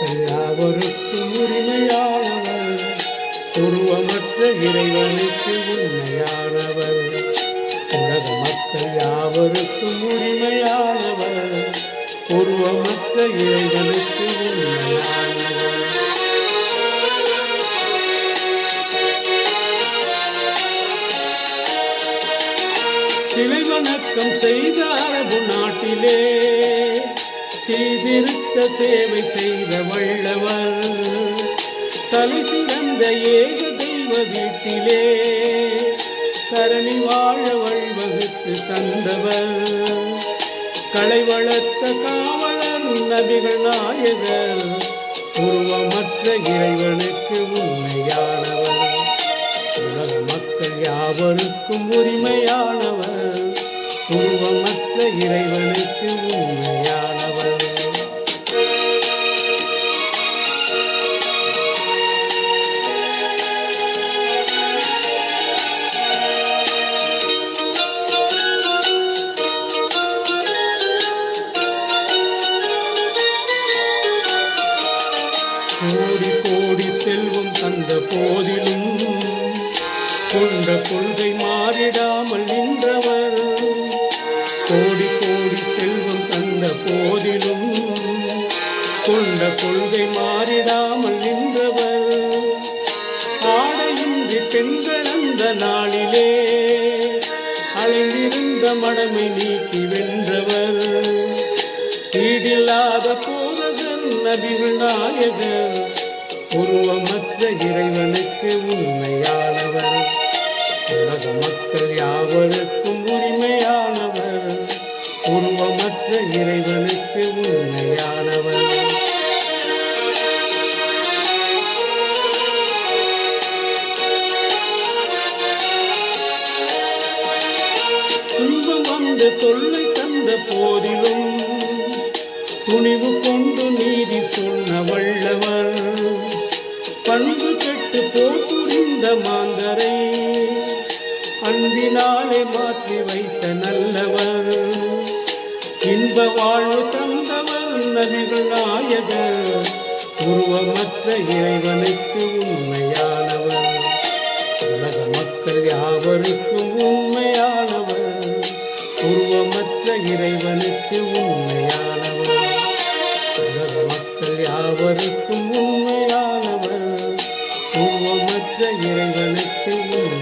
மக்கள் யாவருக்கும் உரிமையானவர், உருவமற்ற இறைவனுக்கு உண்மையானவர். உலக மக்கள் யாவருக்கும் உரிமையானவர், உருவமற்ற இறைவனுக்கு உண்மையானவர். சிலை வணக்கம் செய்த அரபு நாட்டிலே சீர்திருத்த சேவை செய்த வல்லவர், தலை சிறந்த ஏக தெய்வ வீட்டிலே கரணி வாழ வழிவகுத்து தந்தவர், களை வளர்த்த காவலர் நபிகள் நாயகர், உருவமற்ற இறைவனுக்கு உண்மையானவர். உலக மக்கள் யாவருக்கும் உரிமையானவர், உருவமற்ற இறைவனுக்கு உண்மையானவர். கோடி கோடி செல்வம் தந்த போதிலும் கொண்ட கொள்கை மாறிடாமல் நின்றவர், கோடி கோடி செல்வம் தந்த போதிலும் கொண்ட கொள்கை மாறிடாமல் நின்றவர், ஆடையின்றி பெண்கள் அந்த நாளிலே அலைந்திருந்த மடமை நீக்கி வென்றவர், ஈடில்லாத போதகர் நபிகள் நாயகர், உருவமற்ற இறைவனுக்கு உண்மையானவர். உலக மக்கள் யாவருக்கும் உரிமையானவர், உருவமற்ற இறைவனுக்கு உண்மையானவர். துன்பம் வந்து தொல்லை தந்த போதிலும் துணிவு கொண்டு நீதி சொன்ன வல்லவர், பண்பு கெட்டு போத்துரிந்த மாந்தரை அன்பினாலே மாற்றி வைத்த நல்லவர், இன்ப வாழ்வு தந்தவர் நபிகள் நாயகர், உருவமற்ற இறைவனுக்கு உண்மையானவர். உலக மக்கள் யாவருக்கும் உண்மையானவர், உருவமற்ற இறைவனுக்கு உண்மையானவர். உலக மக்கள் யாவருக்கும் உண்மையானவர், உருவமற்ற இறைவனுக்கு உண்மை.